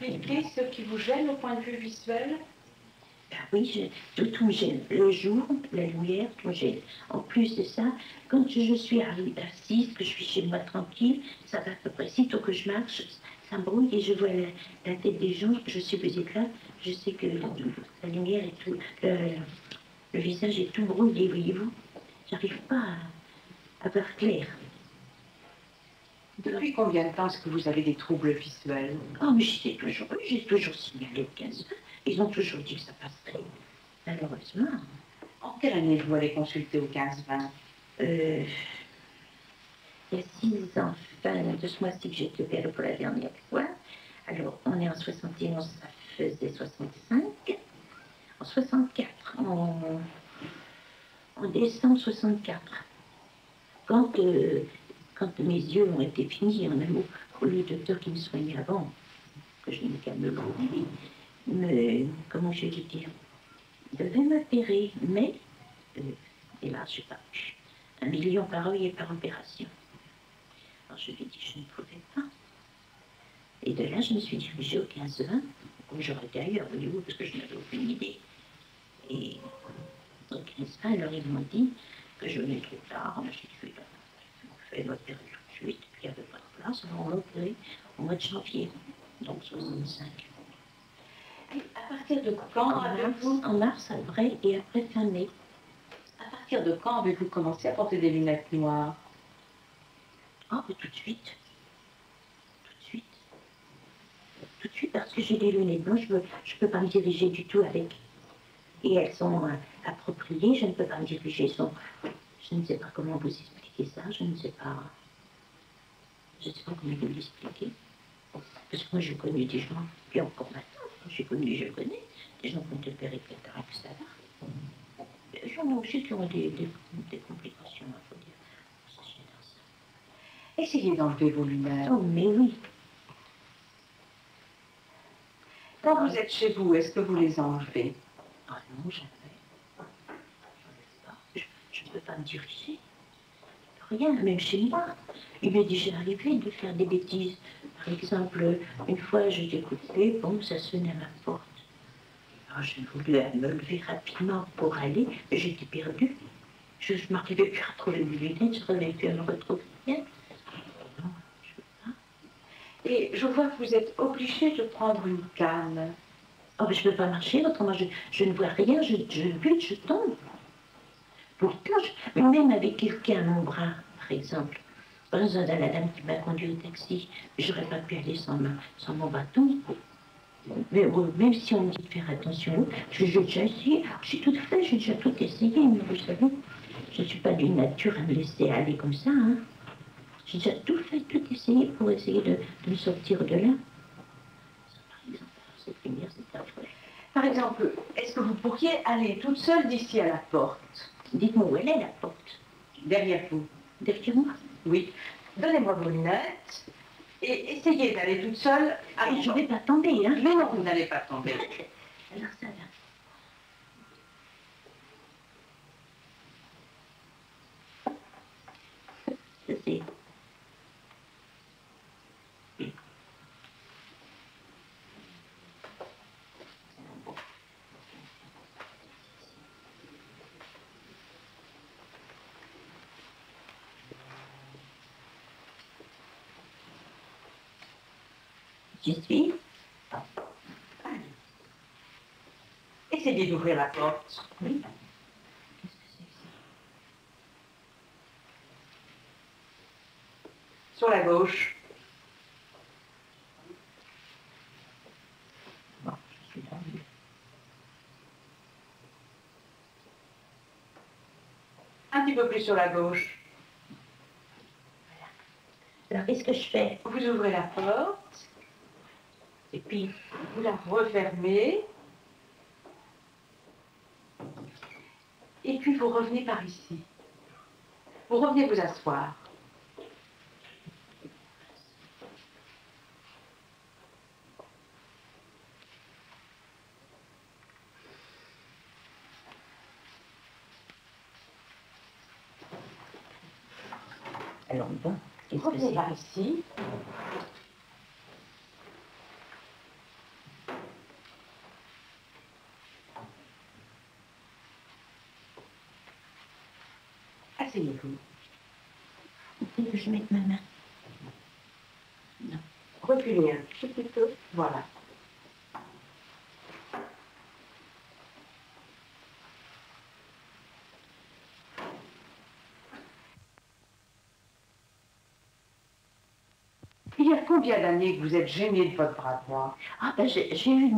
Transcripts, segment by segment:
expliquer ce qui vous gêne au point de vue visuel? Ben oui, tout me gêne. Le jour, la lumière, tout me gêne. En plus de ça, quand je suis assise, que je suis chez moi tranquille, ça va à peu près. Sitôt que je marche, ça me brouille et je vois la tête des gens. Je sais que vous êtes là, je sais que la lumière est tout, le visage est tout brouillé, voyez-vous. J'arrive pas à voir clair. Depuis combien de temps est-ce que vous avez des troubles visuels? Oh, mais j'ai toujours signalé au 15 ans. Ils ont toujours dit que ça passerait. Malheureusement. En quelle année vous allez consulter au 15-20? Il y a 6 ans, fin de ce mois-ci que j'ai été opérée pour la dernière fois. Alors, on est en 71, ça faisait 65. En 64, en décembre 64. Quand mes yeux ont été finis, en un mot, pour le docteur qui me soignait avant, que je n'ai qu'à me brûler, mais comment je vais dire, il devait m'opérer, mais hélas, je n'ai pas pu. 1 million par œil et par opération. Alors je lui ai dit que je ne pouvais pas. Et de là, je me suis dirigée au 15-20, comme j'aurais été ailleurs, voyez-vous, parce que je n'avais aucune idée. Et au 15-20, alors ils m'ont dit que je venais trop tard. J'ai dit, on fait l'opérer tout de suite, puis il n'y avait pas de place, alors on l'a opéré au mois de janvier, donc 65. Et à partir de quand avez-vous... En mars, après, et après fin mai. À partir de quand avez-vous commencé à porter des lunettes noires? Oh, mais tout de suite. Tout de suite. Tout de suite, parce que j'ai des lunettes blanches, je ne peux pas me diriger du tout avec. Et elles sont appropriées, je ne peux pas me diriger. Je ne sais pas comment vous expliquer ça, je ne sais pas. Je ne sais pas comment vous l'expliquer. Parce que moi, j'ai connu des gens, et encore maintenant, je connais, des gens qui ont été opérés de cataracte, ça va. J'en ai aussi qui ont des complications, il faut dire. Essayez d'enlever vos lunettes. Oh, mais oui. Quand vous êtes chez vous, est-ce que vous les enlevez? Ah non, jamais. Je ne peux pas me diriger. Rien, même chez moi. Il m'est déjà arrivé de faire des bêtises. Par exemple, une fois, je t'écoutais, bon, ça sonnait à ma porte. Alors, je voulais me lever rapidement pour aller, et j'étais perdue. Je ne m'arrivais plus à retrouver mes lunettes, je n'arrivais plus à me retrouver rien. Non, je ne peux pas. Et je vois que vous êtes obligé de prendre une canne. Oh, mais je ne peux pas marcher, autrement je ne vois rien, je bute, je tombe. Pourtant, même avec quelqu'un à mon bras, par exemple, par exemple, la dame qui m'a conduit au taxi, je n'aurais pas pu aller sans mon bâton. Mais même si on me dit de faire attention, j'ai déjà essayé, j'ai tout fait, j'ai déjà tout essayé, mais vous savez, je ne suis pas d'une nature à me laisser aller comme ça. Hein. J'ai déjà tout fait, tout essayé pour essayer de me sortir de là. Par exemple, cette lumière, c'est affreux. Par exemple, est-ce que vous pourriez aller toute seule d'ici à la porte? Dites-moi où elle est, la porte. Derrière vous. Derrière moi? Oui. Donnez-moi vos lunettes et essayez d'aller toute seule. Je ne vais pas tomber, hein? Mais non, vous n'allez pas tomber. Alors ça va. Ça c'est... Je suis. Essayez d'ouvrir la porte. Oui. Sur la gauche. Bon, je suis là. Un petit peu plus sur la gauche. Alors, qu'est-ce que je fais? Vous ouvrez la porte. Et puis, vous la refermez. Et puis, vous revenez par ici. Vous revenez vous asseoir. Alors, bon, qu'est-ce que Revenez c'est? par ici. Asseyez-vous. Dès que je mette ma main. Non. Reculez un petit peu. Voilà. Il y a combien d'années que vous êtes gêné de votre bras droit? Ah ben j'ai eu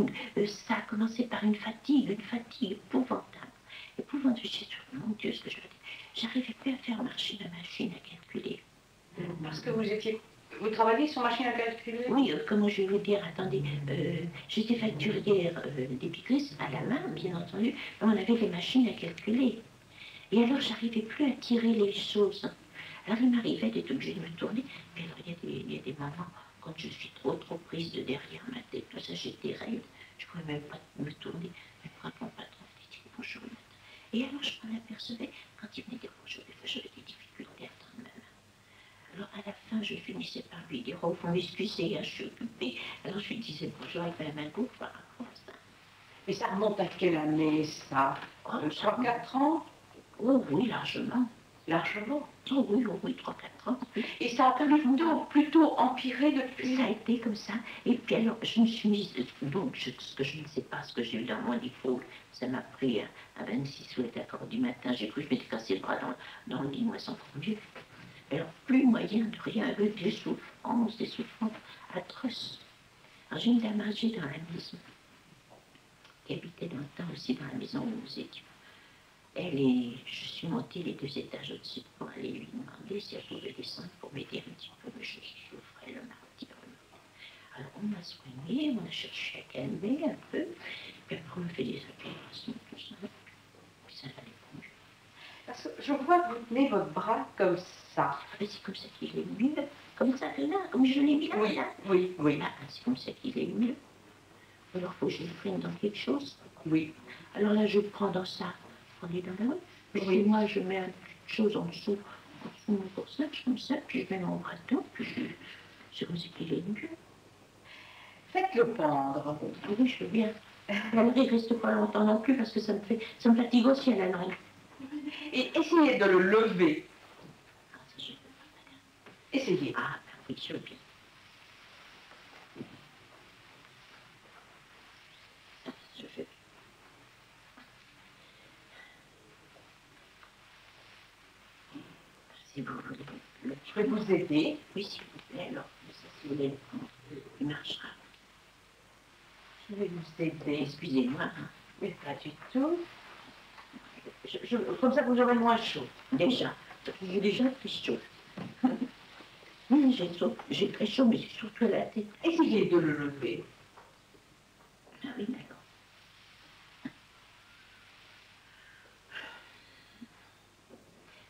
ça a commencé par une fatigue épouvantable. Épouvantable. J'ai dit, mon Dieu, ce que je veux dire. J'arrivais plus à faire marcher la machine à calculer. Parce que vous travaillez sur machine à calculer? Oui, comment je vais vous dire, attendez, j'étais facturière d'épicerie à la main, bien entendu, mais on avait les machines à calculer. Et alors, j'arrivais plus à tirer les choses. Alors, il m'arrivait d'être obligée de me tourner. Puis alors, il y a des moments, quand je suis trop prise de derrière ma tête, tout ça, j'étais raide. Je ne pouvais même pas me tourner. Mais pourquoi mon patron me dit bonjour le matin? Et alors, je m'en apercevais, quand il venait dire bonjour, des fois, j'avais des difficultés à prendre ma main. Alors, à la fin, je finissais par lui dire, oh, vous m'excusez, je suis occupée. Alors, je lui disais bonjour avec la main gauche, par rapport à ça. Et ça remonte à quelle année, ça? 3-4 ans? Oh oui, largement. Largement. Oh oui, 3-4 ans. Et ça a plutôt empiré depuis? Ça a été comme ça. Et puis alors, je me suis mise, donc ce que je ne sais pas, ce que j'ai eu dans mon épaule, ça m'a pris à 26 ou à 4 heures du matin, j'ai cru que je m'étais cassé le bras dans le lit, moi, sans trop mieux. Alors, plus moyen de rien, avec des souffrances atroces. Alors, j'ai une dame âgée dans la maison, qui habitait dans le temps aussi dans la maison où nous étions. Je suis montée les 2 étages au-dessus pour aller lui demander si elle pouvait descendre pour m'aider un petit peu, mais je souffrais le martyr. Alors on m'a soignée, on a cherché à calmer un peu, puis après on m'a fait des opérations, tout ça, puis ça n'allait pas mieux. Parce que je vois que vous tenez votre bras comme ça. C'est comme ça qu'il est mieux, comme ça là, comme je l'ai mis là, Oui, là. oui, oui. Ah, c'est comme ça qu'il est mieux. Alors il faut que je le prenne dans quelque chose. Oui. Alors là je prends dans ça. On est dans la rue. Puis Oui. moi, je mets une petite chose en dessous mon corsage, comme ça, puis je mets mon bras dedans, puis c'est comme ça qu'il est mieux. Faites-le pendre. Oui, je veux bien. Alors, il ne reste pas longtemps non plus, parce que ça me fatigue aussi à la langue. Et essayez de le lever. Ah, ça, je veux pas, madame. Essayez. Ah, ben oui, je veux bien. Ah, je veux bien. Si vous voulez. Je vais vous aider. Oui, s'il vous plaît, alors, ça, si vous voulez le prendre, il marchera. Je vais vous aider. Excusez-moi. Mais pas du tout. Comme ça, vous aurez moins chaud. Déjà, j'ai déjà très chaud. Oui, j'ai très chaud, mais c'est surtout à la tête. Essayez de le lever. Ah oui, d'accord.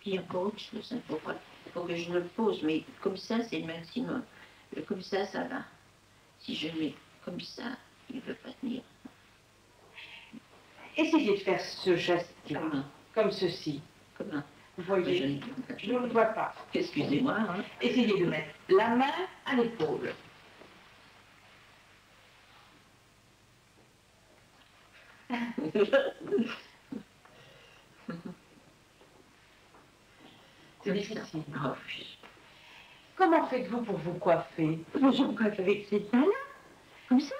Il y a encore autre chose, il faut que je le pose, mais comme ça, c'est le maximum. Comme ça va. Si je mets comme ça, il ne veut pas tenir. Essayez de faire ce geste-là, Comment? comme ceci. Comment? Vous voyez, je ne le vois pas. Excusez-moi. Hein. Essayez de mettre la main à l'épaule. C'est difficile. Oh, Comment faites-vous pour vous coiffer? je me coiffe avec cette main-là, comme ça.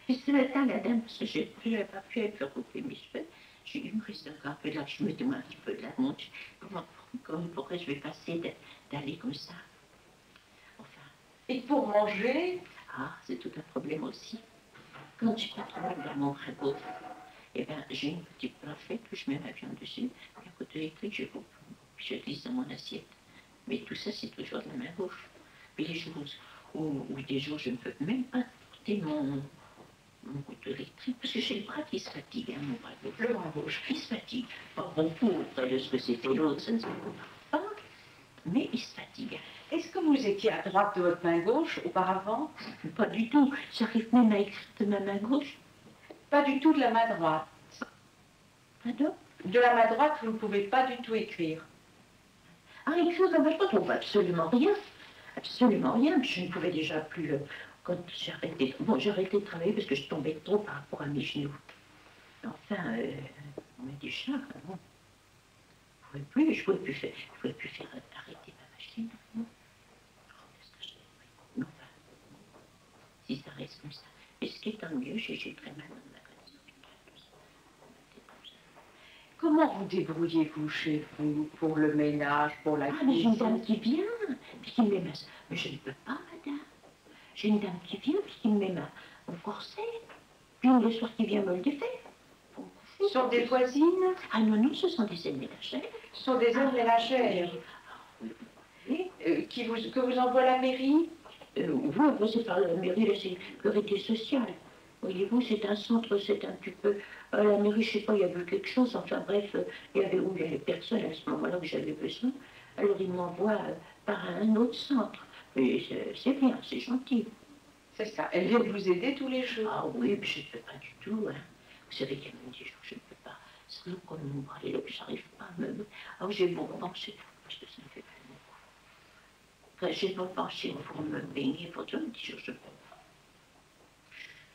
Puis ce matin, la dame, parce que je n'avais pas pu faire couper mes cheveux, il me reste encore un peu là, je me demande un petit peu de la montre. Pourquoi je vais passer d'aller comme ça? Enfin. Et pour manger? Ah, c'est tout un problème aussi. Quand je n'ai pas trop mal dans mon bras gauche, eh ben, j'ai une petite plaquette où je mets ma viande dessus, puis un côté électrique, je coupe, puis je glisse dans mon assiette. Mais tout ça, c'est toujours de la main gauche. Puis les jours où des jours, je ne peux même pas porter mon couteau électrique, parce que j'ai le bras qui se fatigue, hein, mon bras gauche. Le bras gauche. Il se fatigue. Pas beaucoup auprès de ce que c'était l'autre, ça ne se peut pas, mais il se fatigue. Est-ce que vous étiez à droite de votre main gauche auparavant? Pas du tout. J'arrive même à écrire de ma main gauche. Pas du tout de la main droite. Pardon? De la main droite, vous ne pouvez pas du tout écrire. Ah, écrire, je ne trouve absolument rien. Absolument rien. Je ne pouvais déjà plus... quand j'ai arrêté... Bon, j'ai arrêté de travailler parce que je tombais trop par rapport à mes genoux. Enfin, on m'a dit ça, bon. je pouvais plus faire arrêter ma machine. Non. Oh, qu'est-ce que je non, enfin, si ça reste comme ça. Et ce qui est tant mieux, j'ai très mal dans ma connaissance. Comment vous débrouillez-vous chez vous pour le ménage, pour la Ah, mais j'ai une cuisine? dame qui vient, puis qui me met ma... Mais je ne peux pas, madame. J'ai une dame qui vient, puis qui me met mon corset. Puis le soir qui vient me le défaire. Ce sont des voisines? Ah non, non, ce sont des aides ménagères. Ce sont des aides ménagères Oui. Que vous envoie la mairie? Oui, c'est par la mairie, la sécurité sociale. Voyez-vous, c'est un centre, c'est un petit peu... la mairie, je ne sais pas, il y avait quelque chose, enfin bref, il y avait personne à ce moment-là que j'avais besoin. Alors ils m'envoient par un autre centre. Mais c'est bien, c'est gentil. C'est ça. Elle vient vous aider tous les jours. Ah oui, mais je ne peux pas du tout. Hein. Vous savez qu'il y a même des jours je ne peux pas. C'est long comme mon bras, et là, je n'arrive pas à me... Ah oui, j'ai beau pencher, parce que ça me fait mal. Enfin, j'ai beau pencher pour me baigner, pour tout, des jours je ne peux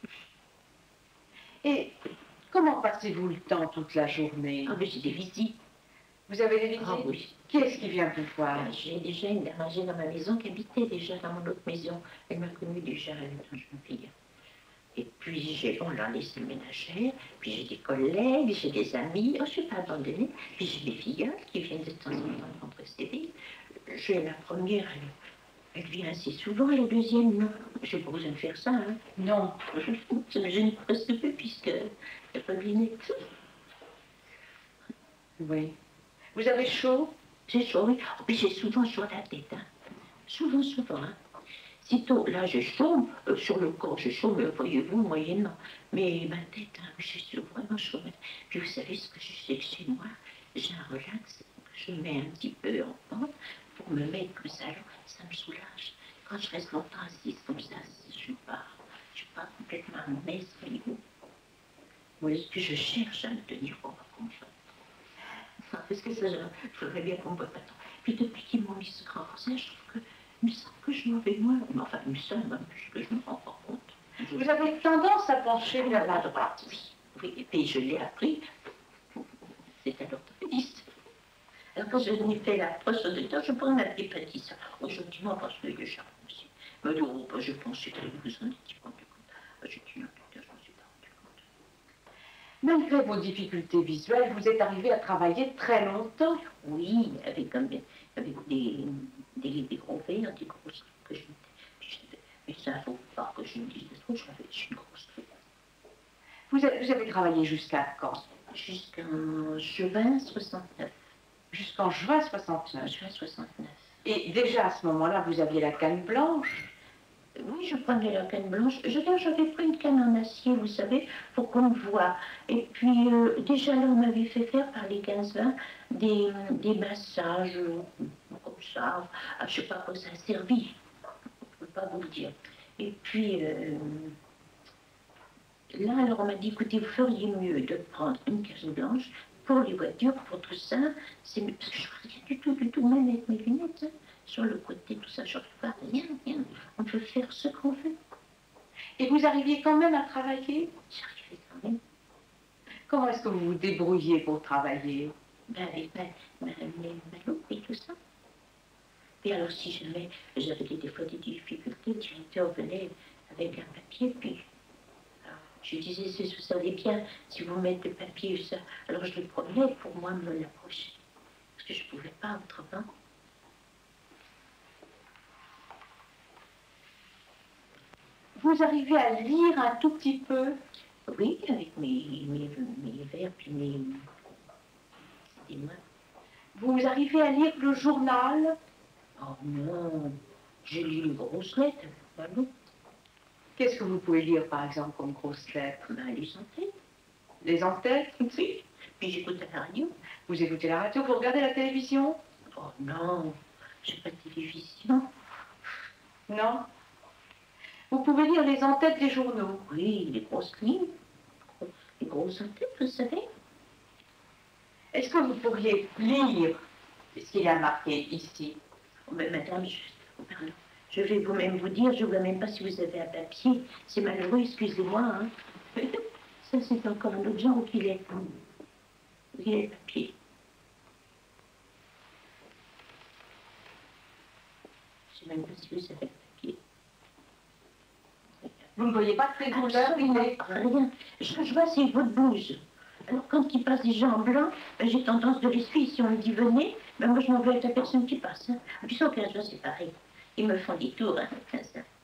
pas. Et comment passez-vous le temps toute la journée? Ah mais j'ai des visites. Vous avez des visites? Ah oui. Qui est-ce qui vient vous voir? J'ai déjà une dame âgée dans ma maison qui habitait déjà dans mon autre maison. Elle m'a connue déjà quand je me fille. Et puis, on l'a laissé ménagère, puis j'ai des collègues, j'ai des amis, je ne suis pas abandonnée, puis j'ai des filles qui viennent de temps en temps rentrer CV. J'ai la première, elle vient assez souvent, et la deuxième, non. Je n'ai pas besoin de faire ça, hein. Non. Ça me gêne presque peu, puisque il n'y a pas de lunettes. Oui. Vous avez chaud? J'ai chaud, oui. Oh, puis j'ai souvent chaud à la tête, hein. Souvent, hein. Sitôt, là, j'ai chaud, sur le corps, j'ai chaud, mais voyez-vous, moyennant. Mais ma tête, hein, j'ai vraiment chaud. Puis vous savez ce que je sais que chez moi, j'ai un relax, je mets un petit peu en pente pour me mettre comme ça me soulage. Quand je reste longtemps assise comme ça, je ne suis pas complètement à mon aise, voyez-vous. Oui, puis je cherche à me tenir pour ma confiance. Parce que ça, je voudrais bien qu'on me voit pas tant. Puis depuis qu'ils m'ont mis ce grand corset, je trouve que il me semble que je m'en vais moins. Enfin, il me semble que je me rends pas compte. Vous avez tendance à pencher vers la droite. Oui, oui, et puis je l'ai appris. C'est à l'orthopédiste. Alors quand je n'ai fait la brosse de dents, je prends ma petite pâtisse. Gentiment, parce que le charme aussi. Mais non, je pensais que vous en étiez pas rendu compte. J'ai dit non, je m'en suis pas rendu compte. Malgré vos difficultés visuelles, vous êtes arrivé à travailler très longtemps. Oui, avec des gros verres, des grosses que je mettais. Mais ça, il ne faut pas que je me dise trop, j'avais une grosse feuille. Vous avez travaillé jusqu'à quand? Jusqu'en juin 69. Jusqu'en juin 69. Juin 69. Et déjà à ce moment-là, vous aviez la canne blanche? Oui, je prenais la canne blanche. J'avais pris une canne en acier, vous savez, pour qu'on me voie. Et puis, déjà là, on m'avait fait faire par les 15-20 des massages, comme ça. Je ne sais pas à quoi ça a servi. Je ne peux pas vous le dire. Et puis, là, alors on m'a dit, écoutez, vous feriez mieux de prendre une canne blanche pour les voitures, pour tout ça. Parce que je ne vois rien du tout, même avec mes lunettes. Hein. Sur le côté, tout ça, je ne vois rien. On peut faire ce qu'on veut. Et vous arriviez quand même à travailler? J'arrivais quand même. Comment est-ce que vous vous débrouillez pour travailler? Ben, avec ma loupe et tout ça. Et alors, si jamais j'avais des fois des difficultés, le directeur venait avec un papier, puis je disais, si vous savez bien, si vous mettez le papier, ça, alors je le prenais pour moi me l'approcher. Parce que je ne pouvais pas autrement. Vous arrivez à lire un tout petit peu? Oui, avec mes verres, puis mes... Dis-moi. Vous arrivez à lire le journal? Oh non, je lis les grosses lettres, voilà. Qu'est-ce que vous pouvez lire, par exemple, comme grosses lettres? Ben, les entêtes. Les entêtes? Oui. Puis j'écoute la radio. Vous écoutez la radio? Vous regardez la télévision? Oh non, j'ai pas de télévision. Non? Vous pouvez lire les entêtes des journaux? Oui, les grosses lignes, les grosses entêtes, vous savez. Est-ce que vous pourriez lire ce qu'il y a marqué ici? Oh, mais madame, je vais vous-même vous dire, je ne vois même pas si vous avez un papier. C'est malheureux, excusez-moi. Hein. Ça, c'est encore un autre genre qu'il est le papier. Je sais même pas si vous savez le papier. Vous ne voyez pas de ces douleurs? Rien. Ce que je vois, c'est votre blouse. Alors, quand il passe des gens en blanc, ben, j'ai tendance de les suivre. Si on me dit venez, ben, moi je m'en vais avec la personne qui passe. Hein. Puis, au 15 jours, c'est pareil. Ils me font des tours, hein, 15 ans.